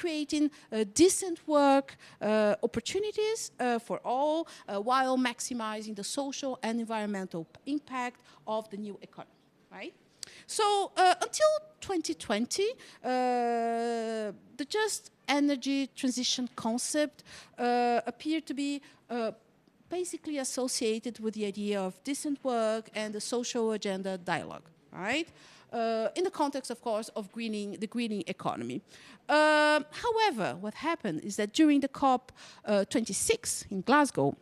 creating decent work opportunities for all, while maximizing the social and environmental impact of the new economy, right? So until 2020, the just energy transition concept appeared to be basically associated with the idea of decent work and the social agenda dialogue, right? In the context, of course, of the greening economy. However, what happened is that during the COP 26 in Glasgow,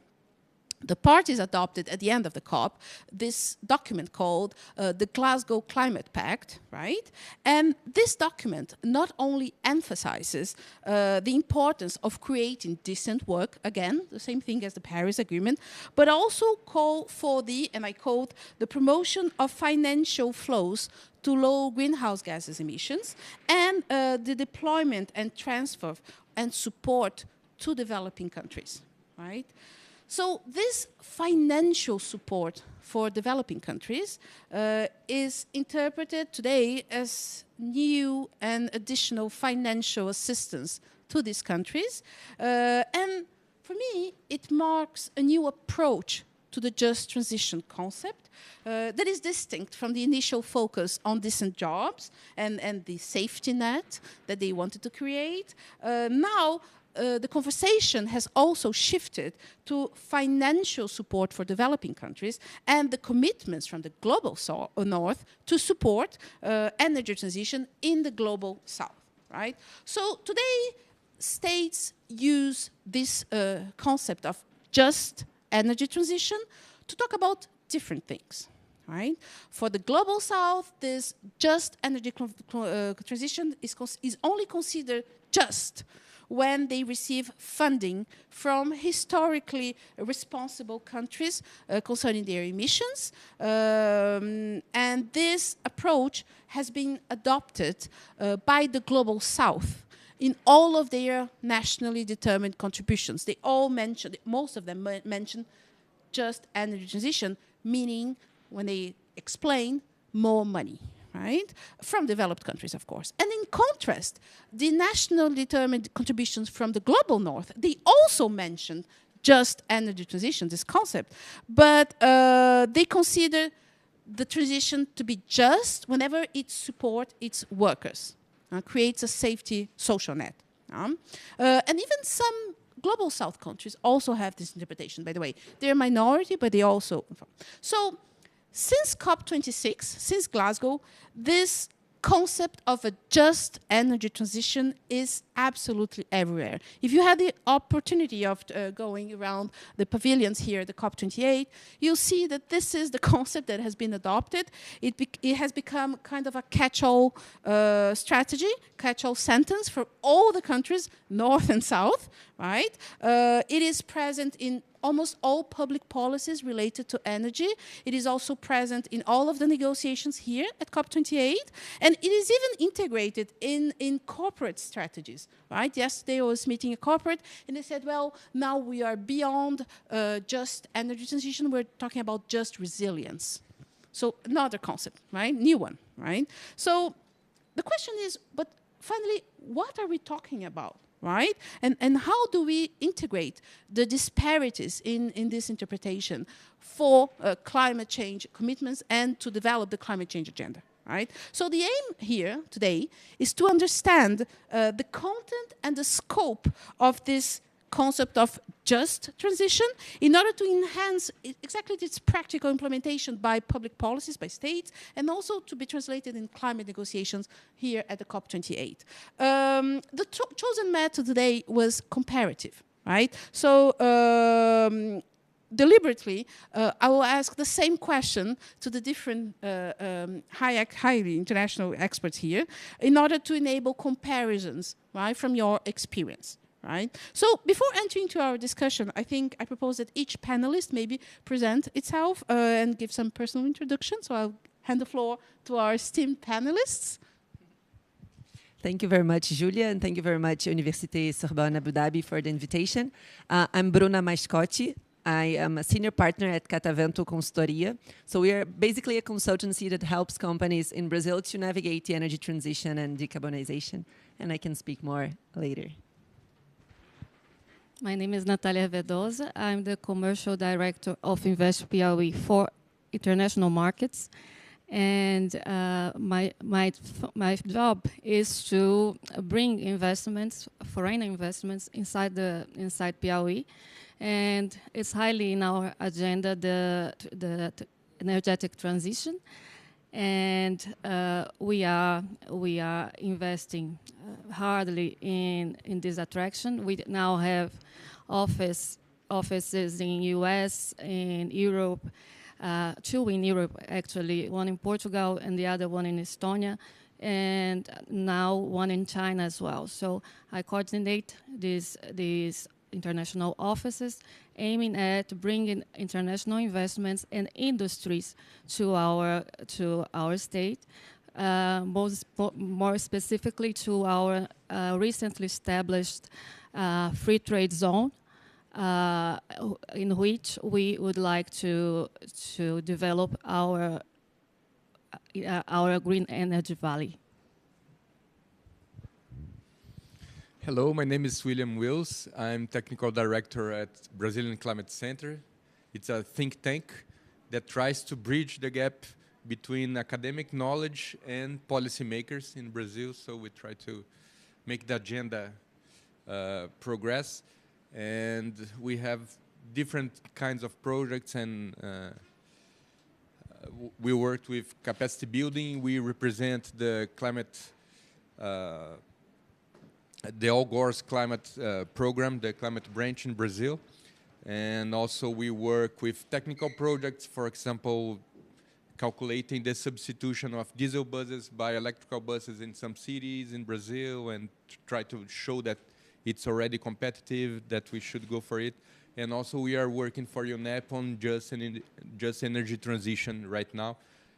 the parties adopted at the end of the COP this document called the Glasgow Climate Pact, right? And this document not only emphasizes the importance of creating decent work, again, the same thing as the Paris Agreement, but also call for the, and I quote, the promotion of financial flows to low greenhouse gases emissions and the deployment and transfer and support to developing countries, right? So this financial support for developing countries is interpreted today as new and additional financial assistance to these countries. And for me, it marks a new approach to the just transition concept that is distinct from the initial focus on decent jobs and the safety net that they wanted to create. Now, the conversation has also shifted to financial support for developing countries and the commitments from the global north to support energy transition in the global south, right? So today, states use this concept of just energy transition to talk about different things, right? For the global south, this just energy transition is only considered just when they receive funding from historically responsible countries concerning their emissions. And this approach has been adopted by the Global South in all of their nationally determined contributions. They all mention, most of them mention just energy transition, meaning when they explain more money, right? From developed countries, of course. And in contrast, the nationally determined contributions from the global north, they also mention just energy transition, this concept, but they consider the transition to be just whenever it supports its workers, creates a safety social net. And even some global south countries also have this interpretation, by the way. They're a minority, but they also... So, since COP26, since Glasgow, this concept of a just energy transition is absolutely everywhere. If you had the opportunity of going around the pavilions here at the COP28, you'll see that this is the concept that has been adopted. It has become kind of a catch-all strategy, catch-all sentence for all the countries, north and south, right? It is present in almost all public policies related to energy. It is also present in all of the negotiations here at COP28, and it is even integrated in corporate strategies, right? Yesterday I was meeting a corporate, and they said, well, now we are beyond just energy transition, we're talking about just resilience. So another concept, right? New one, right? So the question is, but finally, what are we talking about? Right? And how do we integrate the disparities in this interpretation for climate change commitments and to develop the climate change agenda? Right? So the aim here today is to understand the content and the scope of this concept of just transition in order to enhance exactly its practical implementation by public policies, by states, and also to be translated in climate negotiations here at the COP28. The chosen method today was comparative, right? So deliberately, I will ask the same question to the different highly international experts here in order to enable comparisons, right, from your experience. Right? So before entering into our discussion, I think I propose that each panelist maybe present itself and give some personal introduction. So I'll hand the floor to our esteemed panelists. Thank you very much, Julia, and thank you very much, Université Sorbonne Abu Dhabi, for the invitation. I'm Bruna Mascotti. I am a senior partner at Catavento Consultoria. So we are basically a consultancy that helps companies in Brazil to navigate the energy transition and decarbonization. and I can speak more later. My name is Natalia Vedosa. I'm the Commercial Director of Invest Piauí for international markets. And my job is to bring investments, foreign investments, inside Piauí. And it's highly in our agenda, the energetic transition. And we are investing hardly in this attraction. We now have offices in US, in Europe, 2 in Europe actually, 1 in Portugal and the other 1 in Estonia, and now 1 in China as well. So I coordinate these international offices, aiming at bringing international investments and industries to our state, more specifically to our recently established free trade zone, in which we would like to develop our green energy valley. Hello, my name is William Wills. I'm technical director at Brazilian Climate Center. It's a think tank that tries to bridge the gap between academic knowledge and policymakers in Brazil. So we try to make the agenda progress. And we have different kinds of projects, and we worked with capacity building. We represent the climate, the Al Gore's climate program, the climate branch in Brazil. And also we work with technical projects, for example, calculating the substitution of diesel buses by electrical buses in some cities in Brazil, and try to show that it's already competitive, that we should go for it. And also we are working for UNEP on just energy transition right now.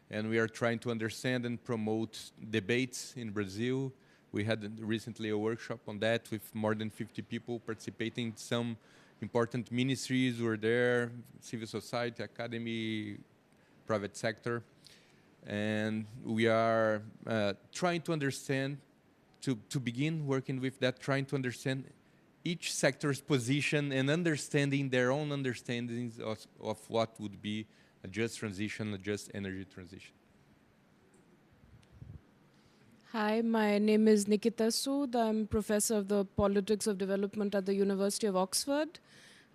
And we are trying to understand and promote debates in Brazil. We had recently a workshop on that with more than 50 people participating. Some important ministries were there, civil society, academy, private sector. And we are trying to understand, to begin working with that, trying to understand each sector's position and understanding their own understandings of what would be a just transition, a just energy transition. Hi, my name is Nikita Sood. I'm professor of the Politics of Development at the University of Oxford.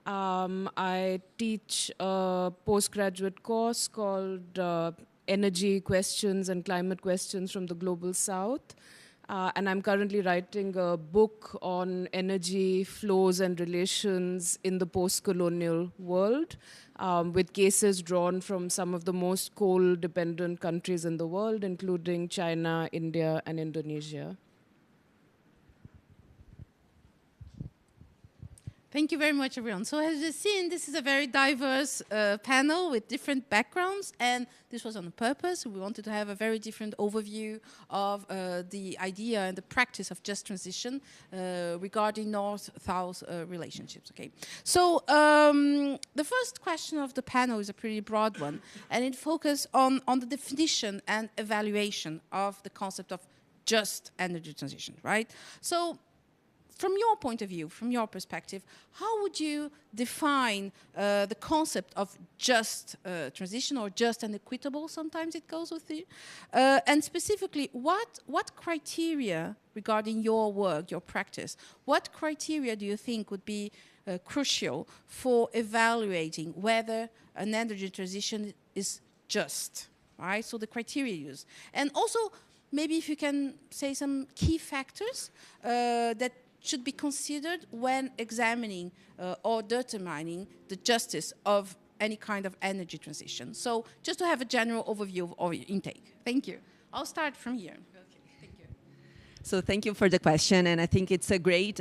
I teach a postgraduate course called Energy Questions and Climate Questions from the Global South. And I'm currently writing a book on energy flows and relations in the post-colonial world, with cases drawn from some of the most coal-dependent countries in the world, including China, India, and Indonesia. Thank you very much, everyone. So as you've seen, this is a very diverse panel with different backgrounds, and this was on purpose. We wanted to have a very different overview of the idea and the practice of just transition regarding North-South relationships. Okay. So the first question of the panel is a pretty broad one, and it focuses on the definition and evaluation of the concept of just energy transition, right? So from your point of view, from your perspective, how would you define the concept of just transition, or just and equitable, sometimes it goes with it? And specifically, what criteria regarding your work, your practice, what criteria do you think would be crucial for evaluating whether an energy transition is just, right? So the criteria used. And also, maybe if you can say some key factors that should be considered when examining or determining the justice of any kind of energy transition. So just to have a general overview of your intake. Thank you. I'll start from here. Okay, thank you. So thank you for the question, and I think it's a great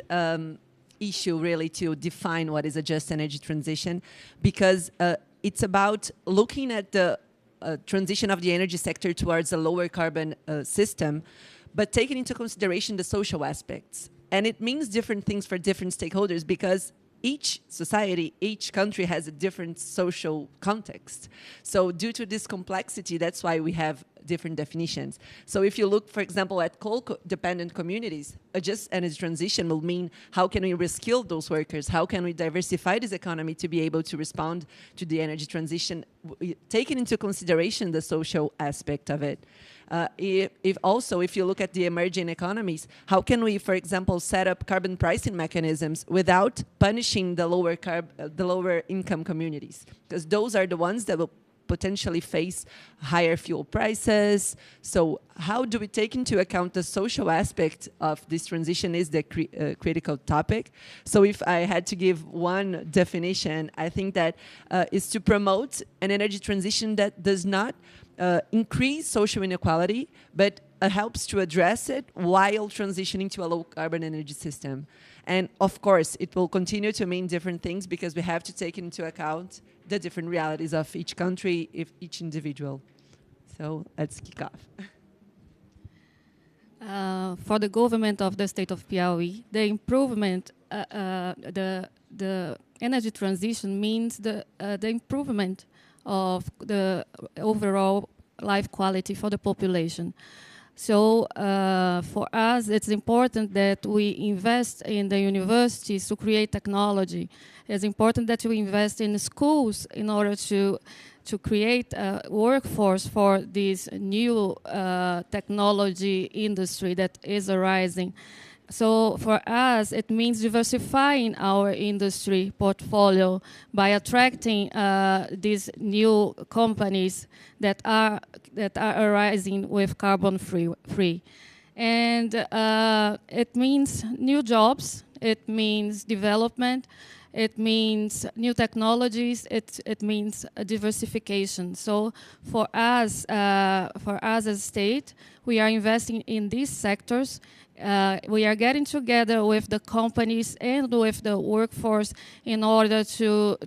issue really to define what is a just energy transition, because it's about looking at the transition of the energy sector towards a lower carbon system, but taking into consideration the social aspects. And it means different things for different stakeholders, because each society, each country has a different social context. So due to this complexity, that's why we have different definitions. So if you look, for example, at coal-dependent communities, a just energy transition will mean how can we reskill those workers? How can we diversify this economy to be able to respond to the energy transition, taking into consideration the social aspect of it? If you look at the emerging economies, how can we, for example, set up carbon pricing mechanisms without punishing the lower income communities? Because those are the ones that will potentially face higher fuel prices. So how do we take into account the social aspect of this transition is the critical topic. So if I had to give one definition, I think that is to promote an energy transition that does not increase social inequality, but helps to address it while transitioning to a low-carbon energy system. And of course, it will continue to mean different things because we have to take into account the different realities of each country, each individual. So let's kick off. For the government of the state of Piauí, the improvement, the energy transition means the improvement of the overall life quality for the population. So for us, it's important that we invest in the universities to create technology. It's important that we invest in schools in order to create a workforce for this new technology industry that is arising. So for us, it means diversifying our industry portfolio by attracting these new companies that are arising with carbon free. And it means new jobs, it means development, it means new technologies, it means diversification. So for us as a state, we are investing in these sectors. We are getting together with the companies and with the workforce in order to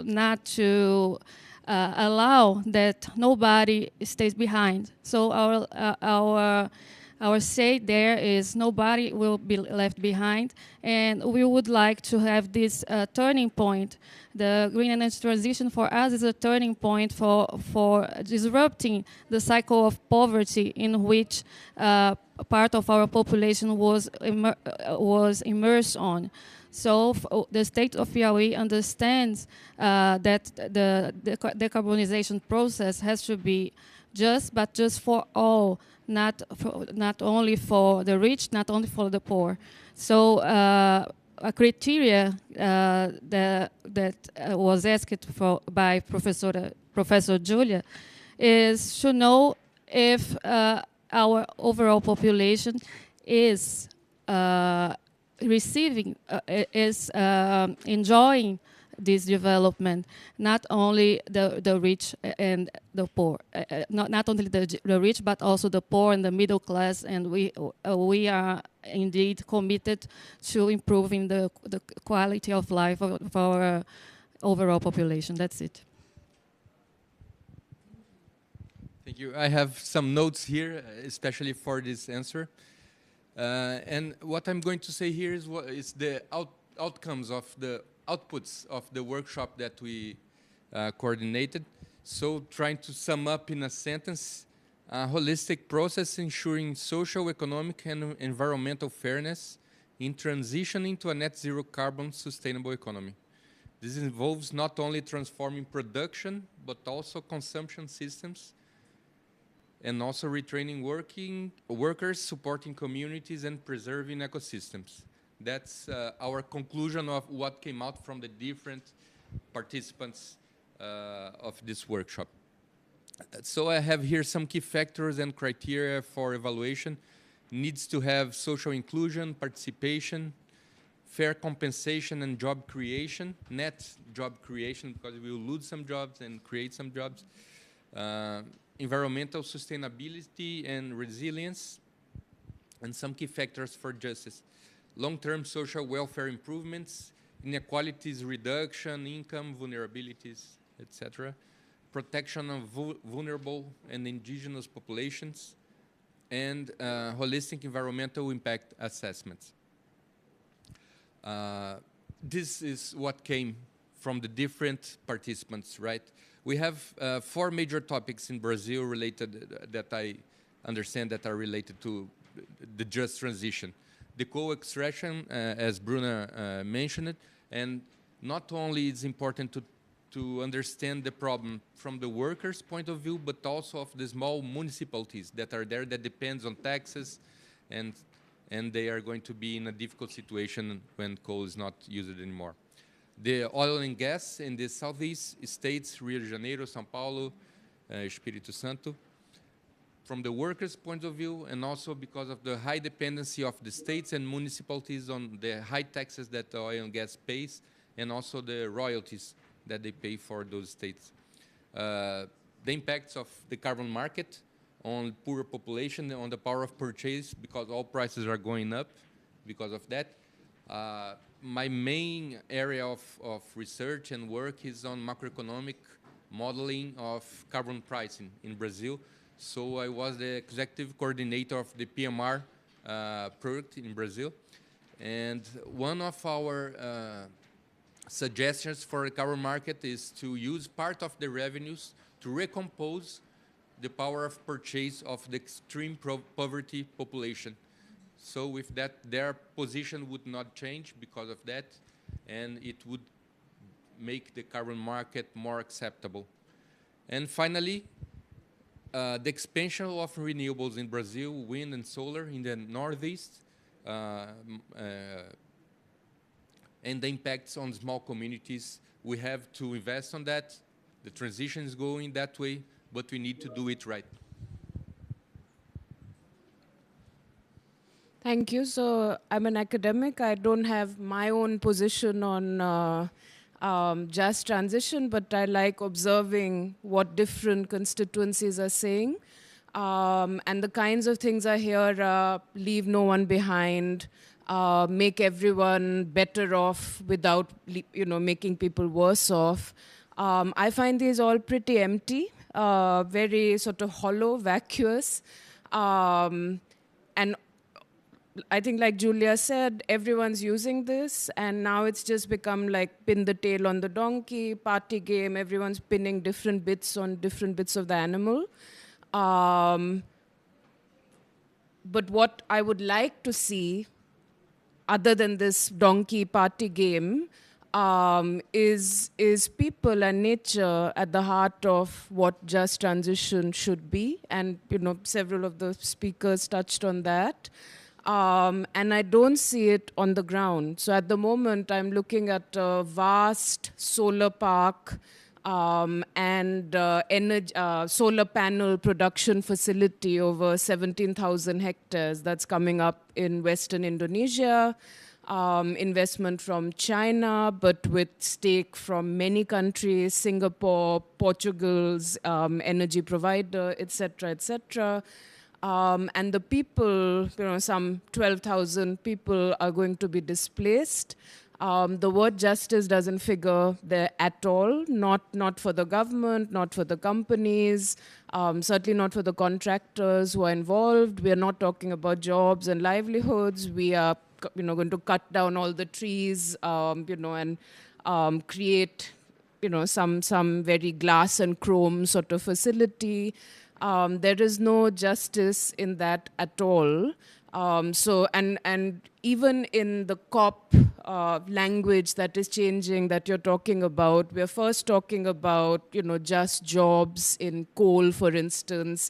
not to allow that nobody stays behind. So our say there is nobody will be left behind, and we would like to have this turning point. The green energy transition for us is a turning point for disrupting the cycle of poverty in which part of our population was immersed on. So the state of Piauí understands that the decarbonization process has to be just, but just for all, not only for the rich, not only for the poor. So a criteria that was asked for by Professor Julia is to know if our overall population is enjoying this development, not only the rich and the poor, not only the rich, but also the poor and the middle class, and we are indeed committed to improving the quality of life of our overall population. That's it. Thank you. I have some notes here, especially for this answer. And what I'm going to say here is the outcomes of the outputs of the workshop that we coordinated. So trying to sum up in a sentence, a holistic process ensuring social, economic, and environmental fairness in transitioning to a net zero carbon sustainable economy. This involves not only transforming production, but also consumption systems, and also retraining workers, supporting communities, and preserving ecosystems. That's our conclusion of what came out from the different participants of this workshop. So I have here some key factors and criteria for evaluation. Needs to have social inclusion, participation, fair compensation and job creation, net job creation, because we will lose some jobs and create some jobs. Environmental sustainability and resilience, and some key factors for justice. Long-term social welfare improvements, inequalities reduction, income, vulnerabilities, etc. Protection of vulnerable and indigenous populations, and holistic environmental impact assessments. This is what came from the different participants, right? we have 4 major topics in Brazil related that I understand that are related to the just transition. The coal extraction, as Bruna mentioned, and not only is important to understand the problem from the workers' point of view, but also of the small municipalities that are there that depends on taxes, and they are going to be in a difficult situation when coal is not used anymore. The oil and gas in the southeast states, Rio de Janeiro, São Paulo, Espírito Santo, from the workers' point of view, and also because of the high dependency of the states and municipalities on the high taxes that the oil and gas pays, and also the royalties that they pay for those states. The impacts of the carbon market on poor population, on the power of purchase, because all prices are going up because of that. My main area of research and work is on macroeconomic modeling of carbon pricing in Brazil. So I was the executive coordinator of the PMR project in Brazil. And one of our suggestions for the carbon market is to use part of the revenues to recompose the power of purchase of the extreme poverty population. So with that, their position would not change because of that, and it would make the carbon market more acceptable. And finally, the expansion of renewables in Brazil, wind and solar in the Northeast, and the impacts on small communities. We have to invest on that. The transition is going that way, but we need to do it right. Thank you. So I'm an academic. I don't have my own position on just transition, but I like observing what different constituencies are saying. And the kinds of things I hear leave no one behind, make everyone better off without making people worse off. I find these all pretty empty, very sort of hollow, vacuous. And I think, like Julia said, everyone's using this, and now it's just become like pin the tail on the donkey, party game. Everyone's pinning different bits on different bits of the animal. But what I would like to see, other than this donkey party game, is people and nature at the heart of what just transition should be. And several of the speakers touched on that. And I don't see it on the ground. So at the moment, I'm looking at a vast solar park and solar panel production facility over 17,000 hectares that's coming up in Western Indonesia. Investment from China, but with stake from many countries, Singapore, Portugal's energy provider, etc., etc. And the people, some 12,000 people are going to be displaced. The word justice doesn't figure there at all, not for the government, not for the companies, certainly not for the contractors who are involved. We are not talking about jobs and livelihoods. We are going to cut down all the trees, and create, some very glass and chrome sort of facility. There is no justice in that at all. And even in the COP language that is changing, that you're talking about, we're first talking about, just jobs in coal, for instance.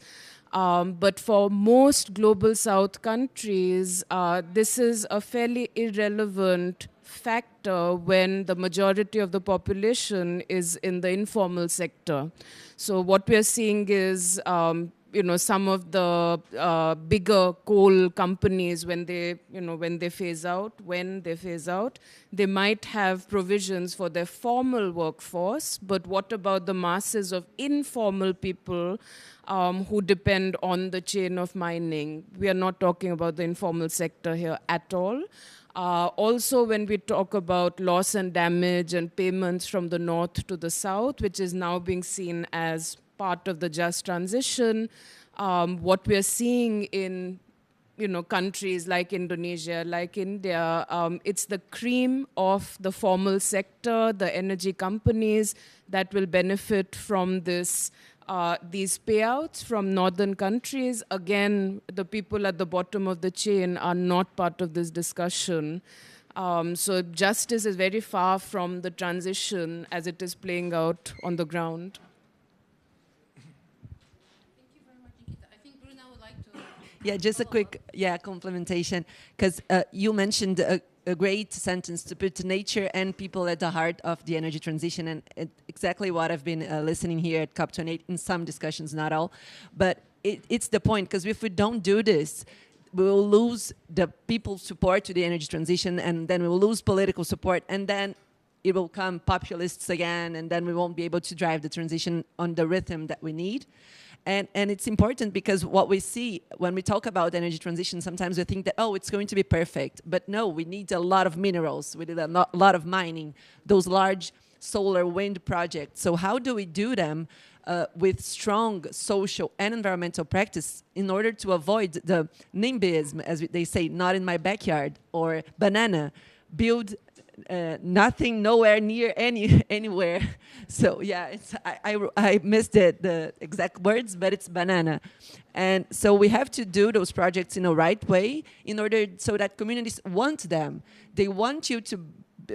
But for most global South countries, this is a fairly irrelevant factor when the majority of the population is in the informal sector. So what we're seeing is, some of the bigger coal companies, when they phase out, they might have provisions for their formal workforce. But what about the masses of informal people who depend on the chain of mining? We are not talking about the informal sector here at all. Also, when we talk about loss and damage and payments from the north to the south, which is now being seen as part of the just transition, what we are seeing in countries like Indonesia, like India. It's the cream of the formal sector, the energy companies that will benefit from these payouts from northern countries. Again, the people at the bottom of the chain are not part of this discussion. So justice is very far from the transition as it is playing out on the ground. Yeah, just a quick complementation, because you mentioned a great sentence to put nature and people at the heart of the energy transition, and exactly what I've been listening here at COP28 in some discussions, not all, but it's the point, because if we don't do this, we will lose the people's support to the energy transition, and then we will lose political support, and then it will come populists again, and then we won't be able to drive the transition on the rhythm that we need. And it's important because what we see when we talk about energy transition, sometimes we think that, oh, it's going to be perfect. But no, we need a lot of minerals. We need a lot of mining, those large solar wind projects. So how do we do them with strong social and environmental practice in order to avoid the NIMBYism, as they say, not in my backyard, or banana, build nothing nowhere near anywhere. So yeah, I missed the exact words, but it's banana. And so we have to do those projects in a right way in order so that communities want them. They want you to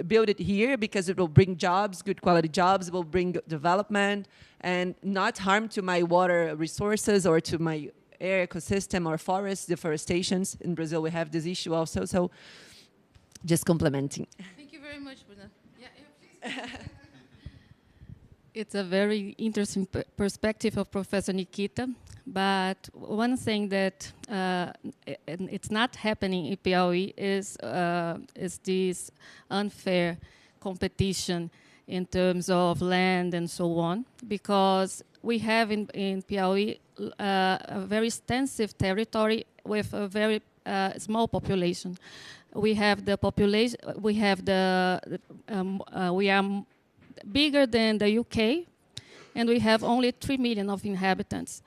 build it here because it will bring jobs, good quality jobs, it will bring development and not harm to my water resources or to my air ecosystem or forest deforestations. In Brazil, we have this issue also. So just complementing. Thank you very much, Bruna. Yeah, please. It's a very interesting perspective of Professor Nikita, but one thing that it's not happening in Piauí is this unfair competition in terms of land and so on, because we have in Piauí a very extensive territory with a very small population. We have the population. We have we are bigger than the UK, and we have only 3 million of inhabitants.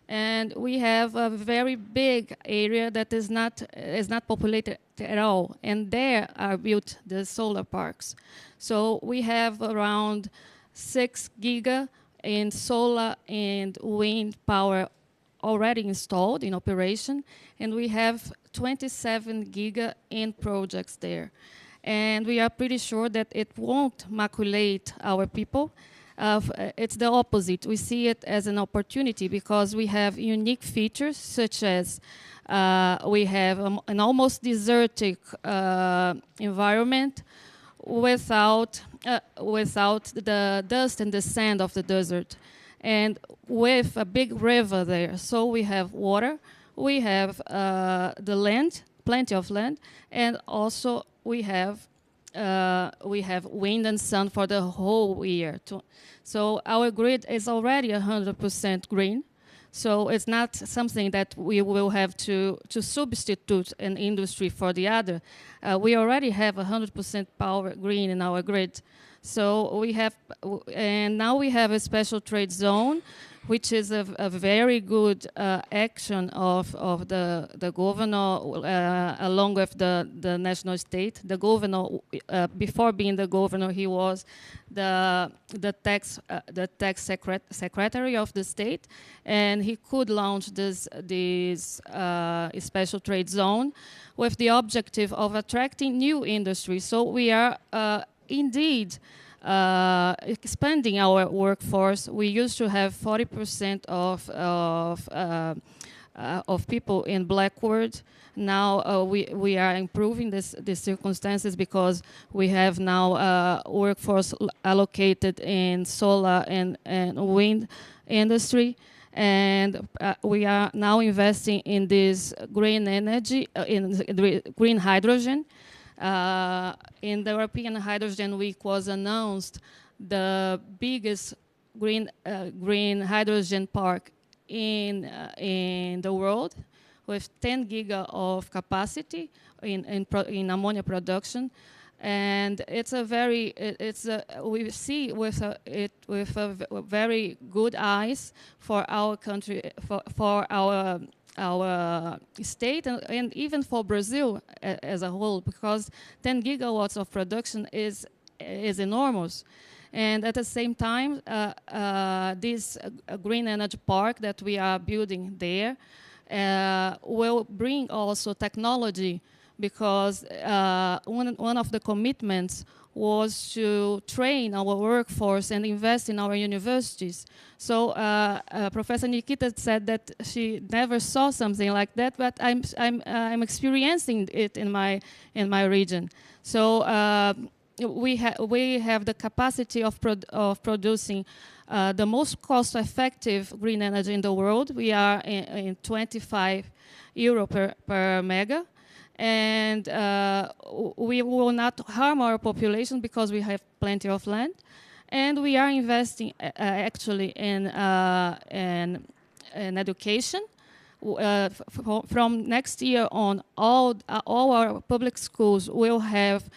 And we have a very big area that is not populated at all, and there are built the solar parks. So we have around 6 giga in solar and wind power already installed in operation, and we have 27 giga in projects there. And we are pretty sure that it won't maculate our people. It's the opposite. We see it as an opportunity because we have unique features, such as we have an almost desertic environment without the dust and the sand of the desert, and with a big river there. So we have water, we have the land, plenty of land, and also we have wind and sun for the whole year. So our grid is already 100% green. So it's not something that we will have to substitute an industry for the other. We already have 100% power green in our grid. So we have, and now we have a special trade zone, which is a very good action of the governor along with the national state. The governor, before being the governor, he was the tax secretary of the state, and he could launch this special trade zone with the objective of attracting new industry. So we are indeed expanding our workforce. We used to have 40% of people in Blackwood. Now we are improving these circumstances because we have now workforce allocated in solar and wind industry. And we are now investing in this green energy, in green hydrogen. In the European Hydrogen Week was announced the biggest green hydrogen park in the world, with 10 giga of capacity in ammonia production, and it's a very we see with very good eyes for our country, for our our state and even for Brazil as a whole, because 10 gigawatts of production is enormous. And at the same time, this green energy park that we are building there will bring also technology, because one of the commitments was to train our workforce and invest in our universities. So Professor Nikita said that she never saw something like that, but I'm experiencing it in my region. So we have the capacity of producing the most cost-effective green energy in the world. We are in 25 euro per mega. And we will not harm our population because we have plenty of land. And we are investing actually in education. From next year on, all our public schools will have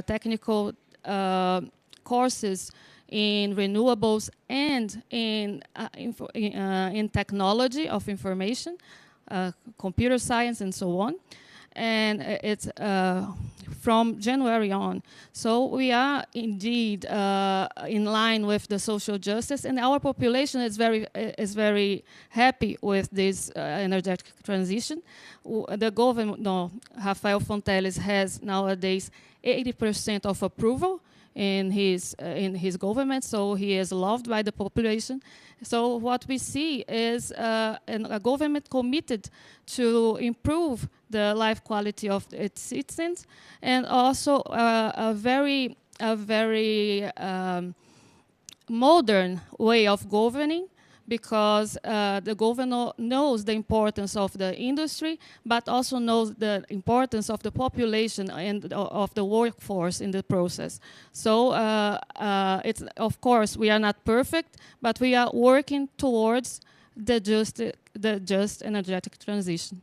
technical courses in renewables and in technology of information. Computer science and so on, and it's from January on. So we are indeed in line with the social justice, and our population is very happy with this energetic transition. The governor, Rafael Fonteles, has nowadays 80% of approval in his government, so he is loved by the population. So what we see is a government committed to improve the life quality of its citizens, and also a very modern way of governing, because the governor knows the importance of the industry, but also knows the importance of the population and of the workforce in the process. So it's, of course, we are not perfect, but we are working towards the just energetic transition.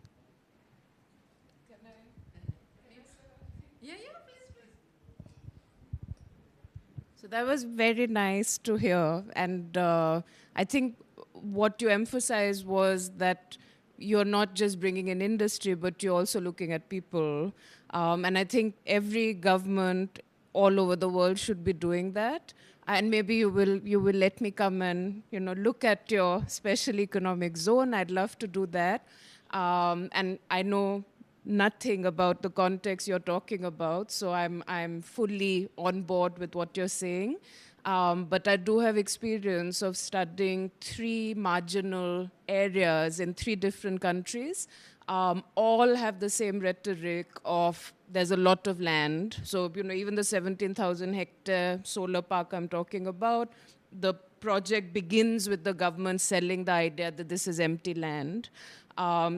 So that was very nice to hear. And I think what you emphasized was that you're not just bringing in industry, but you're also looking at people. And I think every government all over the world should be doing that. And maybe you will let me come and look at your special economic zone. I'd love to do that. And I know nothing about the context you're talking about, so I'm fully on board with what you're saying. But I do have experience of studying 3 marginal areas in 3 different countries. All have the same rhetoric of there's a lot of land. So, even the 17,000 hectare solar park I'm talking about, the project begins with the government selling the idea that this is empty land.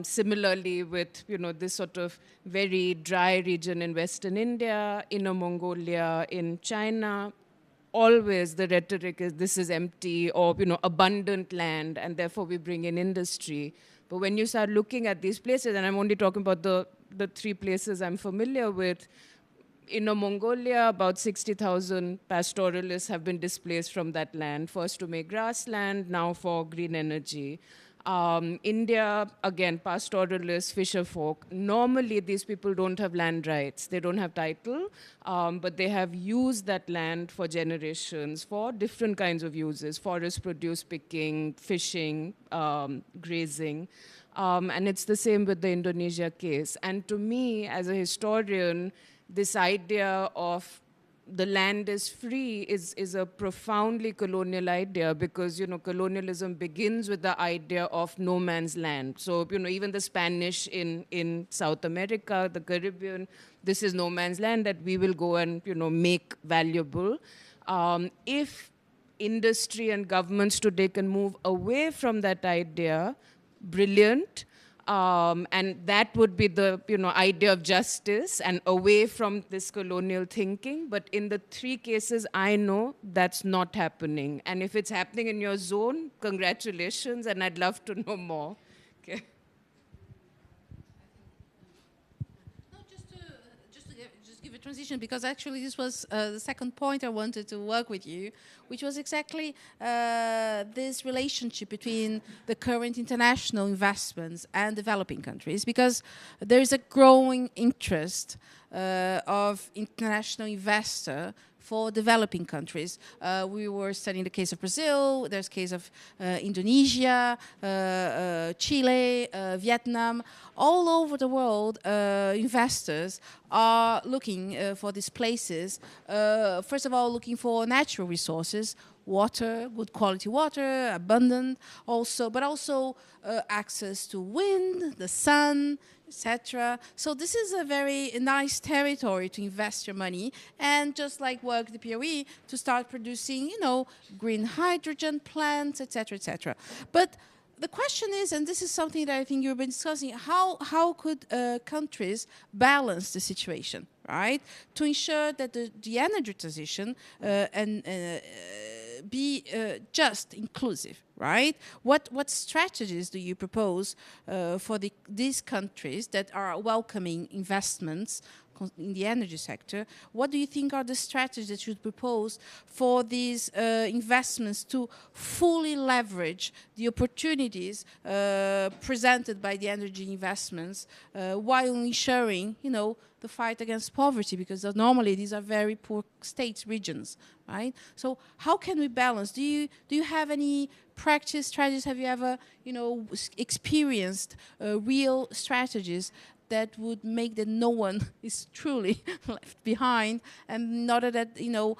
Similarly with, this sort of very dry region in Western India, Inner Mongolia, in China, always the rhetoric is this is empty or, abundant land, and therefore we bring in industry. But when you start looking at these places, and I'm only talking about the 3 places I'm familiar with, Inner Mongolia, about 60,000 pastoralists have been displaced from that land, first to make grassland, now for green energy. India, again, pastoralists, fisher folk. Normally, these people don't have land rights. They don't have title, but they have used that land for generations for different kinds of uses: forest produce, picking, fishing, grazing. And it's the same with the Indonesia case. And to me, as a historian, this idea of the land is free is a profoundly colonial idea, because, colonialism begins with the idea of no man's land. So, even the Spanish in South America, the Caribbean, this is no man's land that we will go and, make valuable. If industry and governments today can move away from that idea, brilliant. And that would be the idea of justice and away from this colonial thinking. But in the 3 cases, I know that's not happening. And if it's happening in your zone, congratulations, and I'd love to know more. Okay. No, just to give it transition, because actually this was the second point I wanted to work with you, which was exactly this relationship between the current international investments and developing countries, because there is a growing interest of international investor for developing countries. We were studying the case of Brazil, there's case of Indonesia, Chile, Vietnam. All over the world, investors are looking for these places. First of all, looking for natural resources, water, good quality water, abundant also, but also access to wind, the sun, etc. So this is a very nice territory to invest your money, and just like work the POE to start producing, you know, green hydrogen plants, etc., etc. But the question is, and this is something that I think you've been discussing, how could countries balance the situation, right, to ensure that the energy transition be just inclusive, right? What strategies do you propose for these countries that are welcoming investments in the energy sector? What do you think are the strategies that you propose for these investments to fully leverage the opportunities presented by the energy investments while ensuring, you know, the fight against poverty, because normally these are very poor states, regions, right? So how can we balance? Do you have any practice strategies? Have you ever, you know, experienced real strategies that would make that no one is truly left behind, and in order that, you know,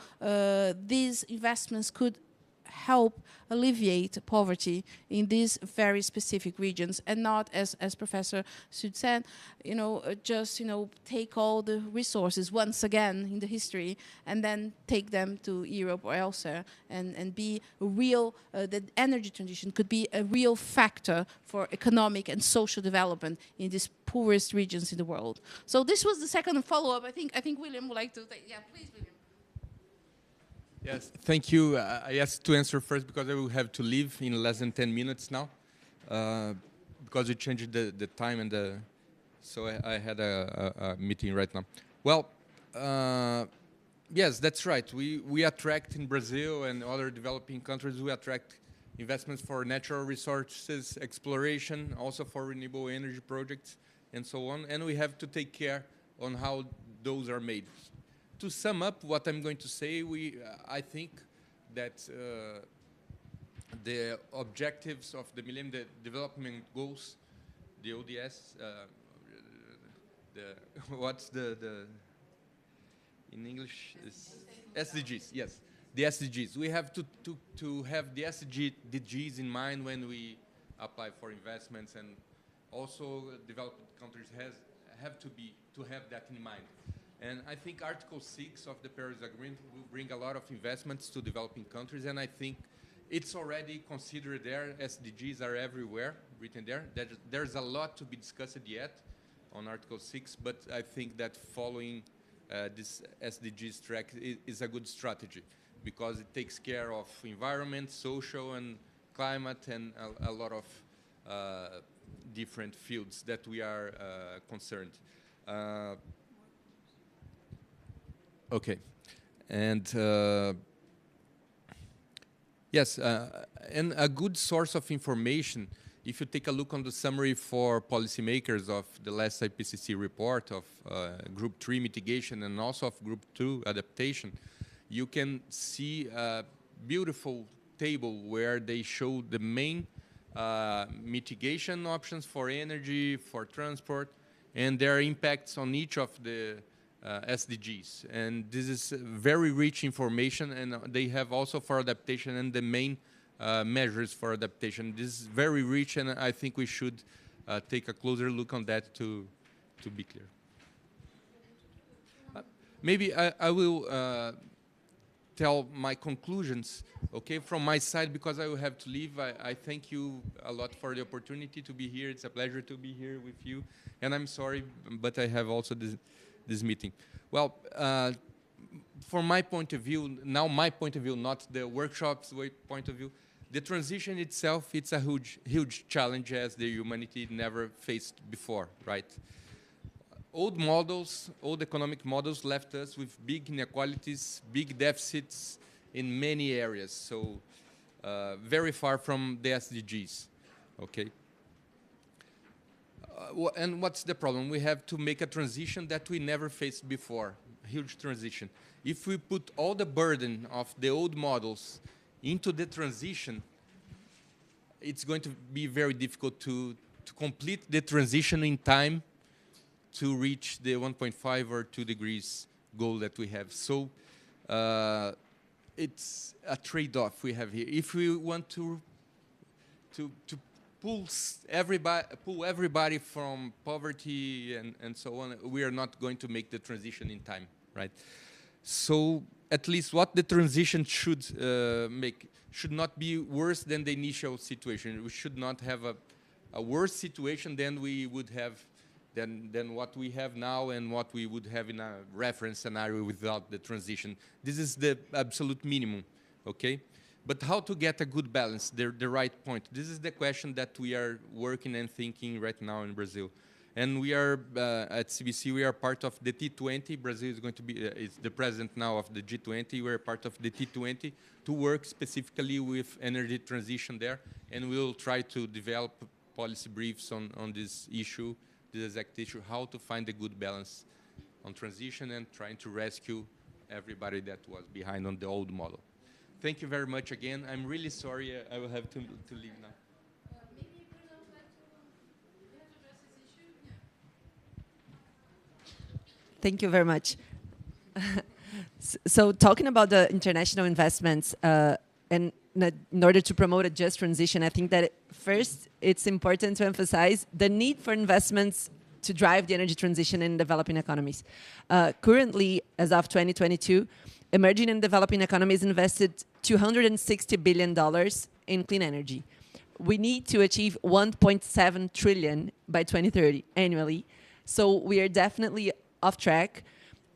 these investments could help alleviate poverty in these very specific regions, and not, as Professor Sud said, you know, just, you know, take all the resources once again in the history and then take them to Europe or elsewhere, and be a real, the energy transition could be a real factor for economic and social development in these poorest regions in the world. So this was the second follow-up. I think William would like to take, yeah, please, William. Yes, thank you. I asked to answer first because I will have to leave in less than 10 minutes now, because we changed the time, and so I had a meeting right now. Well, yes, that's right. We attract in Brazil and other developing countries, we attract investments for natural resources exploration, also for renewable energy projects, and so on. And we have to take care on how those are made. To sum up what I'm going to say, I think that the objectives of the Millennium Development Goals, the ODS, what's the in English is SDGs, yes, the SDGs. We have to have the SDGs in mind when we apply for investments, and also developed countries have to have that in mind. And I think Article 6 of the Paris Agreement will bring a lot of investments to developing countries, and I think it's already considered there. SDGs are everywhere, written there. There's a lot to be discussed yet on Article 6, but I think that following this SDGs track is a good strategy, because it takes care of environment, social, and climate, and a lot of different fields that we are concerned. Okay, and yes, and a good source of information, if you take a look on the summary for policymakers of the last IPCC report of Group 3 mitigation and also of Group 2 adaptation, you can see a beautiful table where they show the main mitigation options for energy, for transport, and their impacts on each of the SDGs. And this is very rich information, and they have also for adaptation and the main measures for adaptation. This is very rich, and I think we should take a closer look on that to be clear. Maybe I will tell my conclusions, okay, from my side, because I will have to leave. I thank you a lot for the opportunity to be here. It's a pleasure to be here with you, and I'm sorry, but I have also this meeting. Well, from my point of view, now my point of view, not the workshop's point of view, the transition itself, it's a huge challenge as the humanity never faced before, right? old economic models left us with big inequalities, big deficits in many areas. So very far from the SDGs, okay? And what's the problem? We have to make a transition that we never faced before, a huge transition. If we put all the burden of the old models into the transition, it's going to be very difficult to complete the transition in time to reach the 1.5 or 2 degrees goal that we have. So it's a trade-off we have here. If we want to pull everybody from poverty and so on, we are not going to make the transition in time, right? So at least what the transition should make should not be worse than the initial situation. We should not have a worse situation than we would have, than what we have now and what we would have in a reference scenario without the transition. This is the absolute minimum, okay? But how to get a good balance, the right point? This is the question that we are working and thinking right now in Brazil. And we are, at CBC, we are part of the T20. Brazil is going to be, is the president now of the G20. We're part of the T20 to work specifically with energy transition there. And we'll try to develop policy briefs on this issue, this exact issue, how to find a good balance on transition and trying to rescue everybody that was behind on the old model. Thank you very much again. I'm really sorry I will have to leave now. Maybe Bruno would like to address this issue? Yeah. Thank you very much. So talking about the international investments and in order to promote a just transition, I think that first it's important to emphasize the need for investments to drive the energy transition in developing economies. Currently, as of 2022, emerging and developing economies invested $260 billion in clean energy. We need to achieve 1.7 trillion by 2030 annually. So we are definitely off track.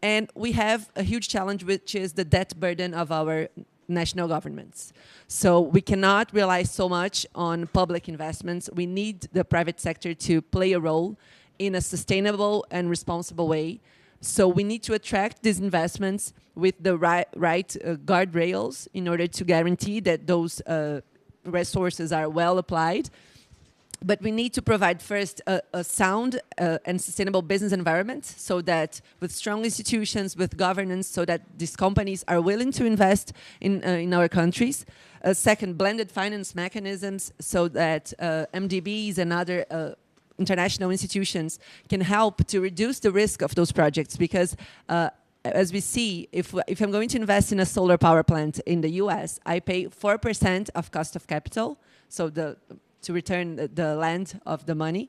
And we have a huge challenge, which is the debt burden of our national governments. So we cannot rely so much on public investments. We need the private sector to play a role in a sustainable and responsible way. So we need to attract these investments with the right guardrails in order to guarantee that those resources are well applied. But we need to provide first a sound and sustainable business environment so that with strong institutions, with governance, so that these companies are willing to invest in our countries. Second, blended finance mechanisms so that MDBs and other international institutions can help to reduce the risk of those projects because as we see, if I'm going to invest in a solar power plant in the US, I pay 4% of cost of capital, so to return the land of the money.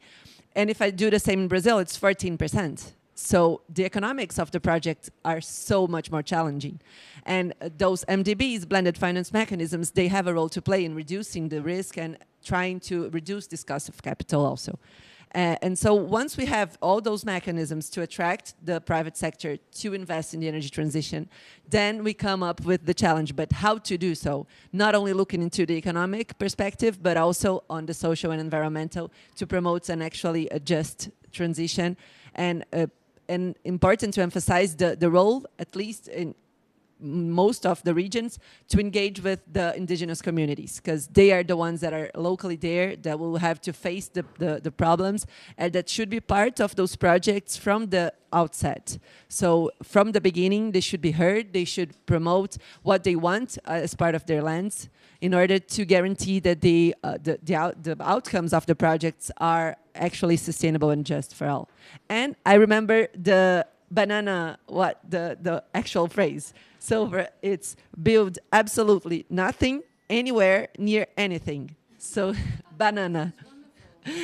And if I do the same in Brazil, it's 14%. So the economics of the project are so much more challenging. And those MDBs, blended finance mechanisms, they have a role to play in reducing the risk and trying to reduce this cost of capital also. And so once we have all those mechanisms to attract the private sector to invest in the energy transition, then we come up with the challenge, but how to do so? Not only looking into the economic perspective, but also on the social and environmental to promote an actually a just transition. And important to emphasize the role, at least in most of the regions, to engage with the indigenous communities because they are the ones that are locally there that will have to face the problems and that should be part of those projects from the outset. So from the beginning, they should be heard, they should promote what they want as part of their lands in order to guarantee that the outcomes of the projects are actually sustainable and just for all. And I remember the banana, the actual phrase. So it's build absolutely nothing anywhere near anything. So banana.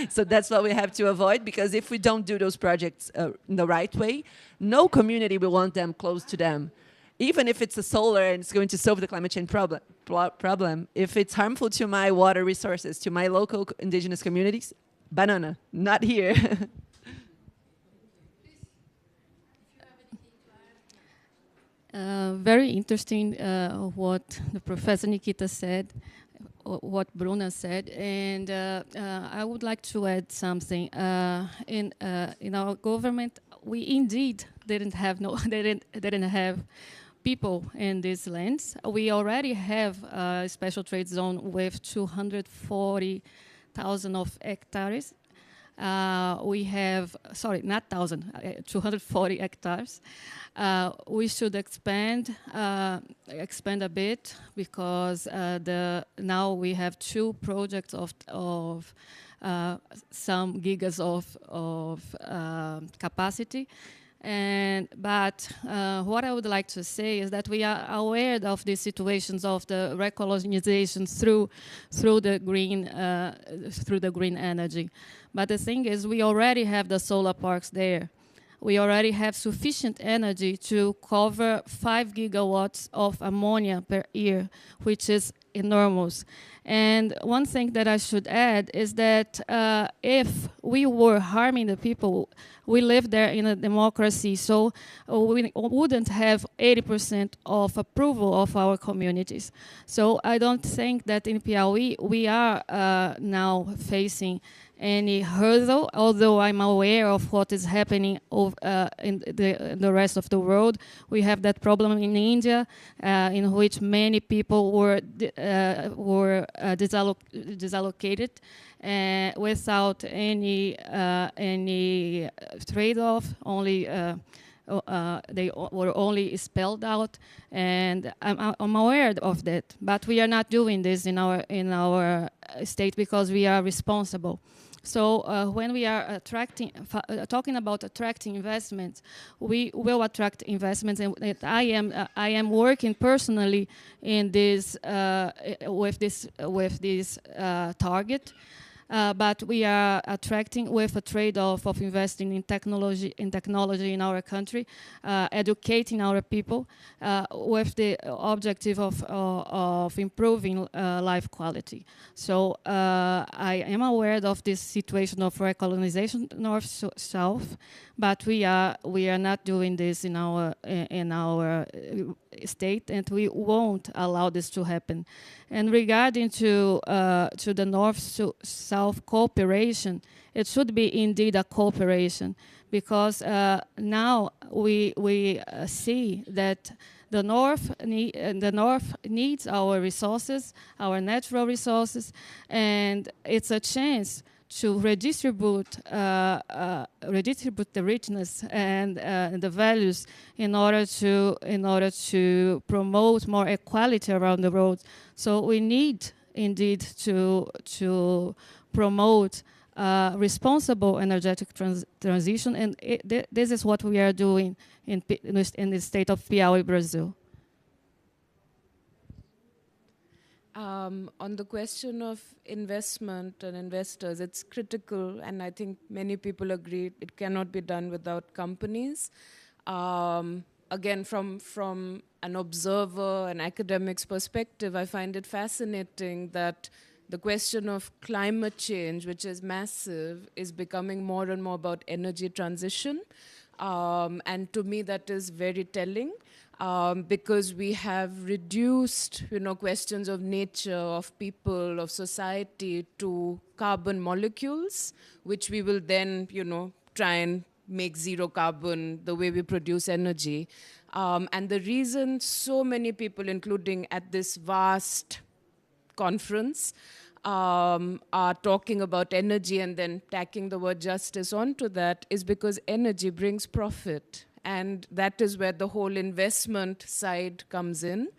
So that's what we have to avoid because if we don't do those projects in the right way, no community will want them close to them. Even if it's a solar and it's going to solve the climate change problem, if it's harmful to my water resources, to my local indigenous communities, banana, not here. Very interesting what the Professor Nikita said, what Bruna said, and I would like to add something. In our government, we indeed didn't have didn't have people in these lands. We already have a special trade zone with 240,000 of hectares. We have, sorry, not 1,000, 240 hectares. We should expand a bit because now we have 2 projects of some gigas of capacity. But what I would like to say is that we are aware of the situations of the recolonization through the green energy. But the thing is, we already have the solar parks there. We already have sufficient energy to cover 5 gigawatts of ammonia per year, which is enormous. And one thing that I should add is that if we were harming the people, we live there in a democracy, so we wouldn't have 80% of approval of our communities. So I don't think that in Piauí we are now facing any hurdle, although I'm aware of what is happening in the rest of the world. We have that problem in India, in which many people were disallocated without any trade-off. Only they were only spelled out, and I'm aware of that. But we are not doing this in our state because we are responsible. So when we are talking about attracting investments, we will attract investments, and I am working personally in this with this target. But we are attracting with a trade-off of investing in technology in our country, educating our people with the objective of improving life quality. So I am aware of this situation of recolonization north-south, but we are not doing this in our state, and we won't allow this to happen. And regarding to the north-south cooperation, it should be indeed a cooperation, because now we see that the north needs our resources, our natural resources, and it's a chance to redistribute the richness and the values in order to promote more equality around the world. So we need indeed to promote responsible energetic transition, and this is what we are doing in the state of Piauí, Brazil. On the question of investment and investors, it's critical, and I think many people agree it cannot be done without companies. Again, from an observer, an academic's perspective, I find it fascinating that the question of climate change, which is massive, is becoming more and more about energy transition. And to me, that is very telling. Because we have reduced, questions of nature, of people, of society to carbon molecules, which we will then, try and make zero carbon the way we produce energy. And the reason so many people, including at this vast conference, are talking about energy and then tacking the word justice onto that is because energy brings profit. And that is where the whole investment side comes in.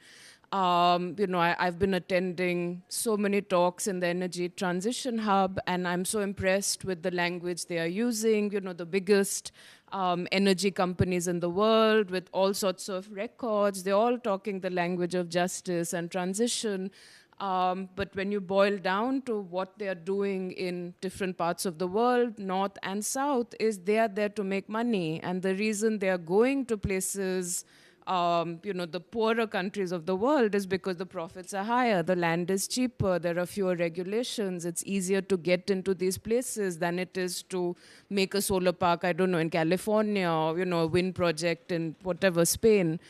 I've been attending so many talks in the Energy Transition Hub, and I'm so impressed with the language they are using, the biggest energy companies in the world with all sorts of records. They're all talking the language of justice and transition. But when you boil down to what they are doing in different parts of the world, north and south, is they are there to make money. And the reason they are going to places, the poorer countries of the world, is because the profits are higher, the land is cheaper, there are fewer regulations, it's easier to get into these places than it is to make a solar park, I don't know, in California, or, a wind project in whatever, Spain.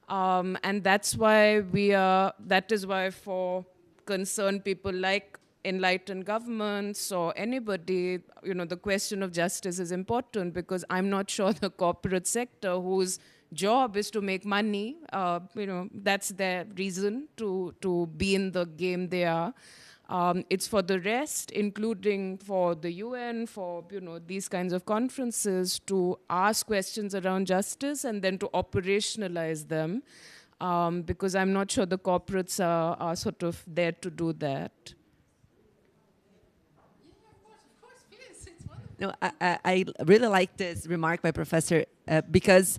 And that's why that is why for concerned people like enlightened governments or anybody, the question of justice is important, because I'm not sure the corporate sector, whose job is to make money, that's their reason to be in the game they are. It's for the rest, including for the UN, for these kinds of conferences, to ask questions around justice and then to operationalize them, because I'm not sure the corporates are sort of there to do that. No, I really like this remark by Professor because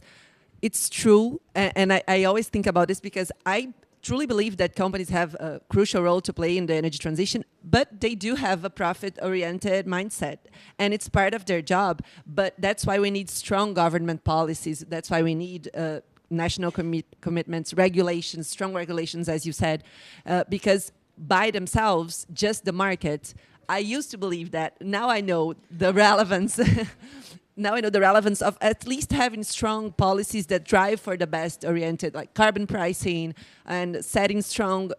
it's true, and I always think about this because I truly believe that companies have a crucial role to play in the energy transition, but they do have a profit-oriented mindset, and it's part of their job. But that's why we need strong government policies. That's why we need national commitments, regulations, strong regulations, as you said, because by themselves, just the market. I used to believe that. Now I know the relevance. Now I know the relevance of at least having strong policies that drive for the best oriented, like carbon pricing and setting strong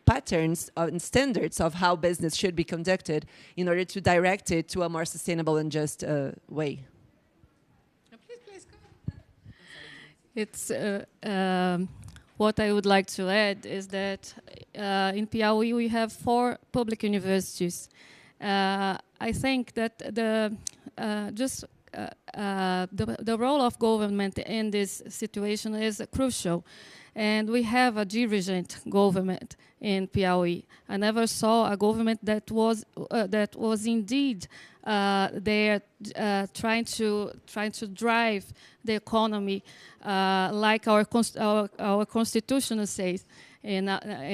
patterns and standards of how business should be conducted in order to direct it to a more sustainable and just way. Please go. It's what I would like to add is that in Piauí we have 4 public universities. I think that the role of government in this situation is crucial, and we have a divergent government in Piauí. I never saw a government that was indeed there trying to drive the economy like our constitution says, in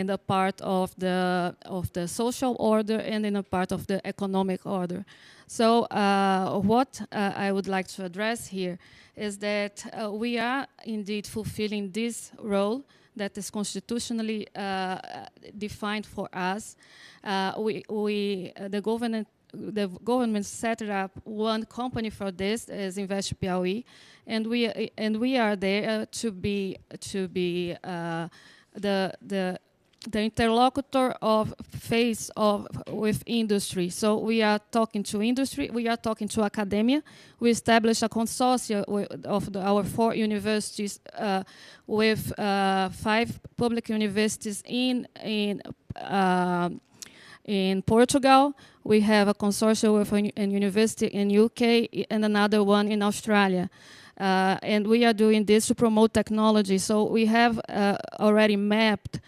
the part of the social order and in a part of the economic order. So what I would like to address here is that we are indeed fulfilling this role that is constitutionally defined for us. The government set up one company for this, as Invest Piauí, and we are there to be the interlocutor of face with industry. So we are talking to industry, we are talking to academia. We established a consortium of our 4 universities with 5 public universities in Portugal. We have a consortium with a university in UK and another one in Australia. And we are doing this to promote technology. So we have already mapped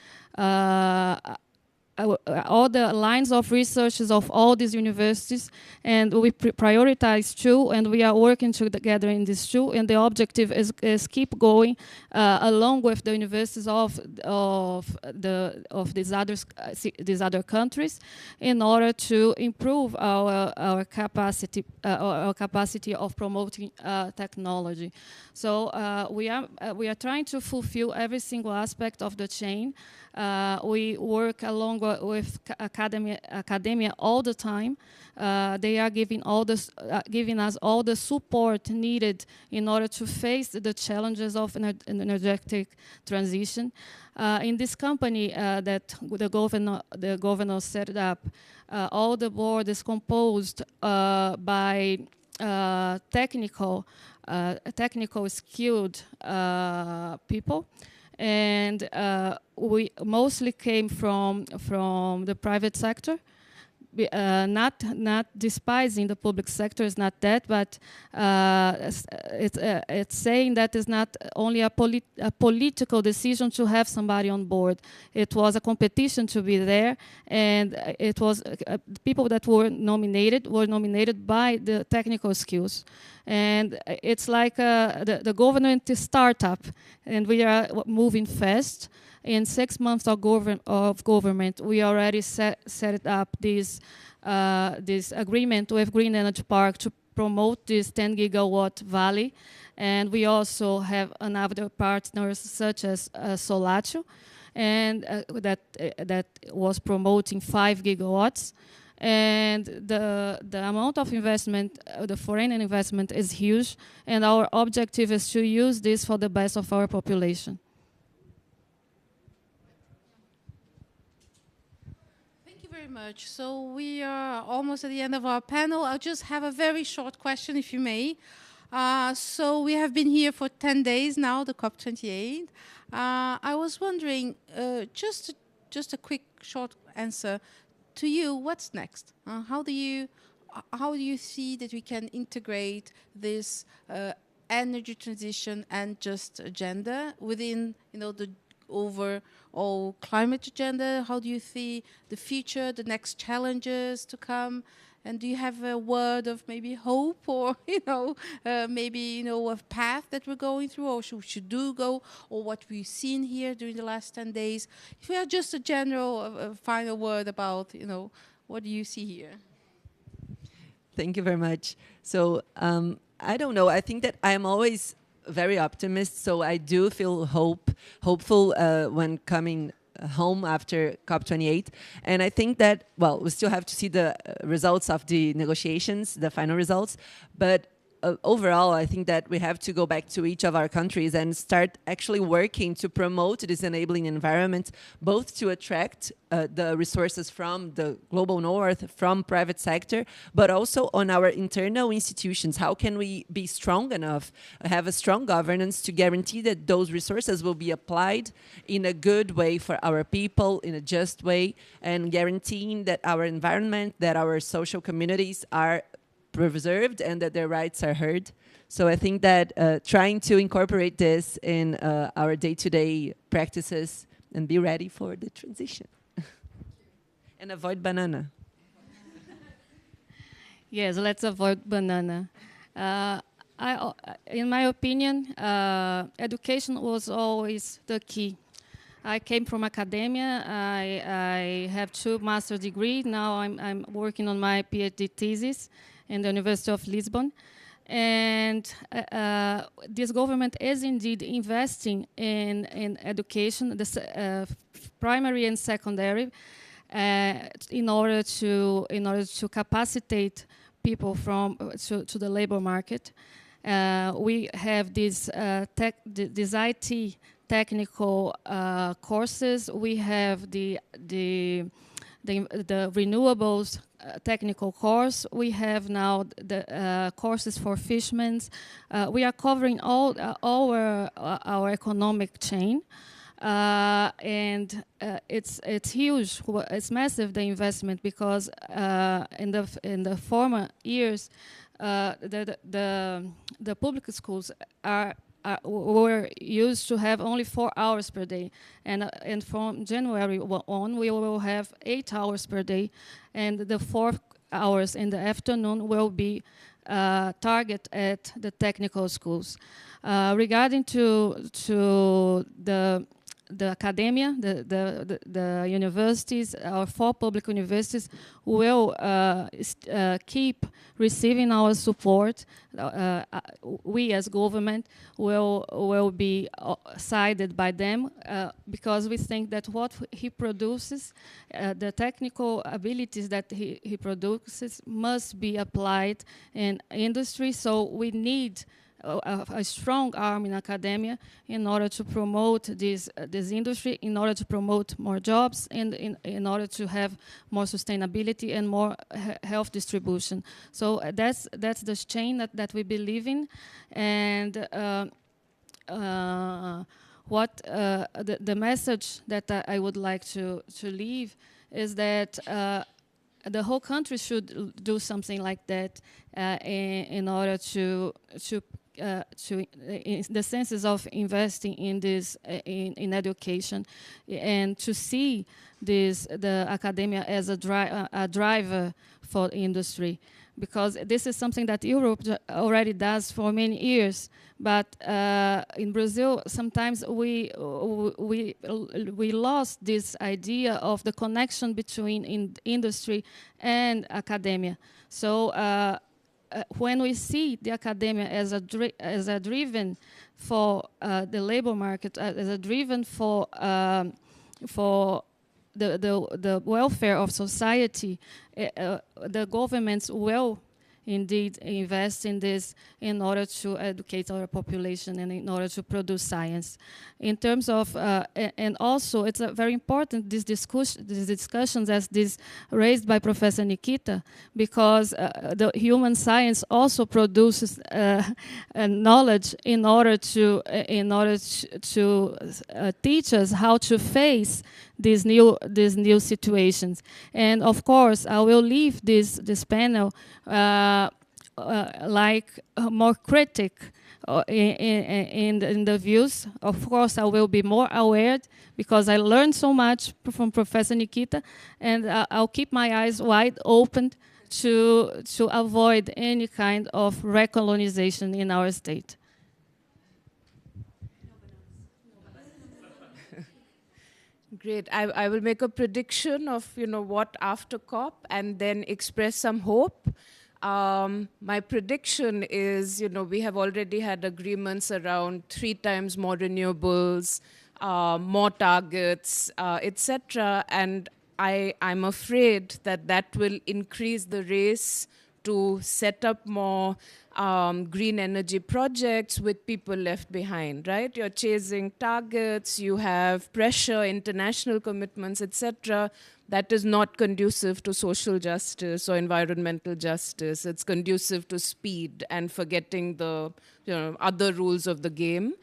all the lines of researches of all these universities, and we prioritize 2, and we are working together in these 2, and the objective is keep going along with the universities of these other countries, in order to improve our capacity of promoting technology. So we are trying to fulfill every single aspect of the chain. We work along with academia all the time. They are giving us all the support needed in order to face the challenges of an energetic transition. In this company that the governor set up, all the board is composed by technical skilled people. And we mostly came from the private sector. Not despising the public sector, is not that, but it's saying that it's not only a political decision to have somebody on board. It was a competition to be there, and it was people that were nominated by the technical skills. And it's like the government is startup, and we are moving fast. In 6 months of government, we already set up this agreement with Green Energy Park to promote this 10 gigawatt valley, and we also have another partners such as Solatio, and that was promoting 5 gigawatts. And the amount of investment, the foreign investment, is huge, and our objective is to use this for the best of our population. Very much. So we are almost at the end of our panel. I'll just have a very short question, if you may. So we have been here for 10 days now, the COP28. I was wondering, just a quick, short answer. To you, what's next? How do you see that we can integrate this energy transition and just agenda within, the overall climate agenda? How do you see the future, the next challenges to come? And do you have a word of maybe hope or, maybe, a path that we're going through or should do go, or what we've seen here during the last 10 days? If we have just a general final word about, what do you see here? Thank you very much. So I don't know. I think that I'm always very optimist. So I do feel hopeful when coming home after COP28. And I think that, we still have to see the results of the negotiations, the final results. But overall, I think that we have to go back to each of our countries and start actually working to promote this enabling environment, both to attract the resources from the global north, from private sector, but also on our internal institutions. How can we be strong enough, have a strong governance to guarantee that those resources will be applied in a good way for our people, in a just way, and guaranteeing that our environment, that our social communities are preserved and that their rights are heard. So I think that trying to incorporate this in our day-to-day practices and be ready for the transition. And avoid banana. Yes, let's avoid banana. In my opinion, education was always the key. I came from academia. I have 2 master's degrees. Now I'm working on my PhD thesis in the University of Lisbon. And this government is indeed investing in education, primary and secondary, in order to capacitate people to the labor market. We have this IT technical courses. We have the renewables technical course. We have now the courses for fishermen. We are covering all our economic chain, and it's huge. It's massive, the investment, because in the former years, the public schools were used to have only 4 hours per day, and from January on we will have 8 hours per day, and the 4 hours in the afternoon will be target at the technical schools. Regarding to the academia, the universities, our 4 public universities will keep receiving our support. We as government will be sided by them because we think that what he produces, the technical abilities that he produces must be applied in industry. So we need a strong arm in academia in order to promote this industry, in order to promote more jobs, and in order to have more sustainability and more health distribution. So that's the chain that we believe in, and the message that I would like to leave is that the whole country should do something like that in order to in the senses of investing in this in education, and to see the academia as a driver for industry, because this is something that Europe already does for many years. But in Brazil, sometimes we lost this idea of the connection between industry and academia. So when we see the academia as a driven for the labor market, as a driven for the welfare of society, the governments will indeed invest in this in order to educate our population and in order to produce science. In terms of, and also it's very important, these discussions as this raised by Professor Nikita, because the human science also produces knowledge in order to teach us how to face these new situations. And of course, I will leave this panel more critic in the views. Of course, I will be more aware because I learned so much from Professor Nikita, and I'll keep my eyes wide open to avoid any kind of recolonization in our state. Great. I will make a prediction of what after COP and then express some hope. My prediction is we have already had agreements around 3 times more renewables, more targets, etc. And I'm afraid that will increase the race to set up more green energy projects with people left behind, right? You're chasing targets, you have pressure, international commitments, etc. That is not conducive to social justice or environmental justice. It's conducive to speed and forgetting the other rules of the game.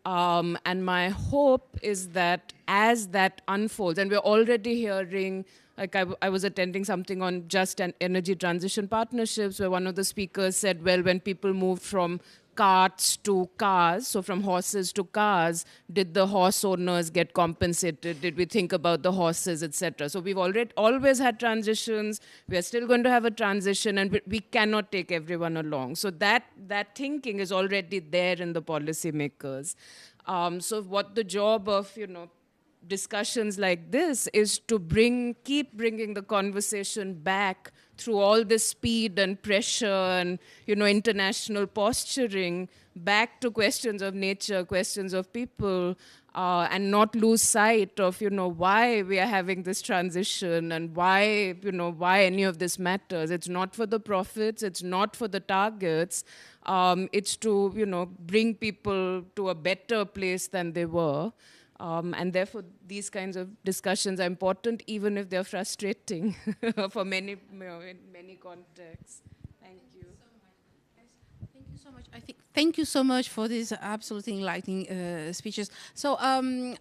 And my hope is that as that unfolds, and we're already hearing, like I was attending something on just energy transition partnerships where one of the speakers said, well, when people moved from carts to cars, so from horses to cars, did the horse owners get compensated? Did we think about the horses, etc.? So we've always had transitions. We are still going to have a transition, and we cannot take everyone along. So that thinking is already there in the policymakers. So what the job of discussions like this is to keep bringing the conversation back through all the speed and pressure and international posturing back to questions of nature, questions of people, and not lose sight of why we are having this transition and why any of this matters. It's not for the profits, it's not for the targets. It's to bring people to a better place than they were. And therefore, these kinds of discussions are important, even if they're frustrating for many, in many contexts. Thank you. Thank you so much. Thank you so much for these absolutely enlightening speeches. So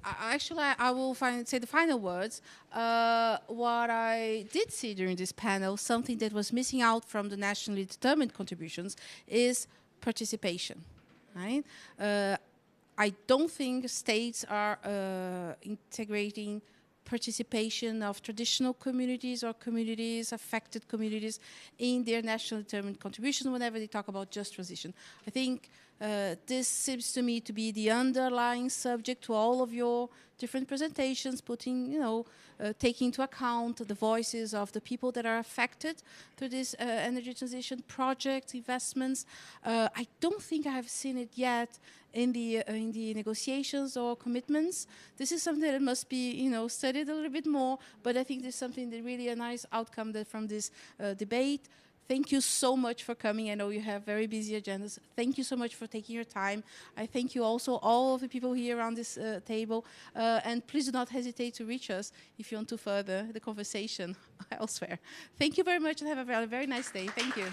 actually, I will say the final words. What I did see during this panel, something that was missing out from the nationally determined contributions, is participation. Right? I don't think states are integrating participation of traditional communities or affected communities in their nationally determined contributions whenever they talk about just transition. I think this seems to me to be the underlying subject to all of your different presentations, taking into account the voices of the people that are affected through this energy transition project investments. I don't think I have seen it yet in the negotiations or commitments. This is something that must be studied a little bit more, but I think there's something that really a nice outcome from this debate. Thank you so much for coming. I know you have very busy agendas. Thank you so much for taking your time. I thank you also, all of the people here around this table. And please do not hesitate to reach us if you want to further the conversation elsewhere. Thank you very much and have a very, very nice day. Thank you.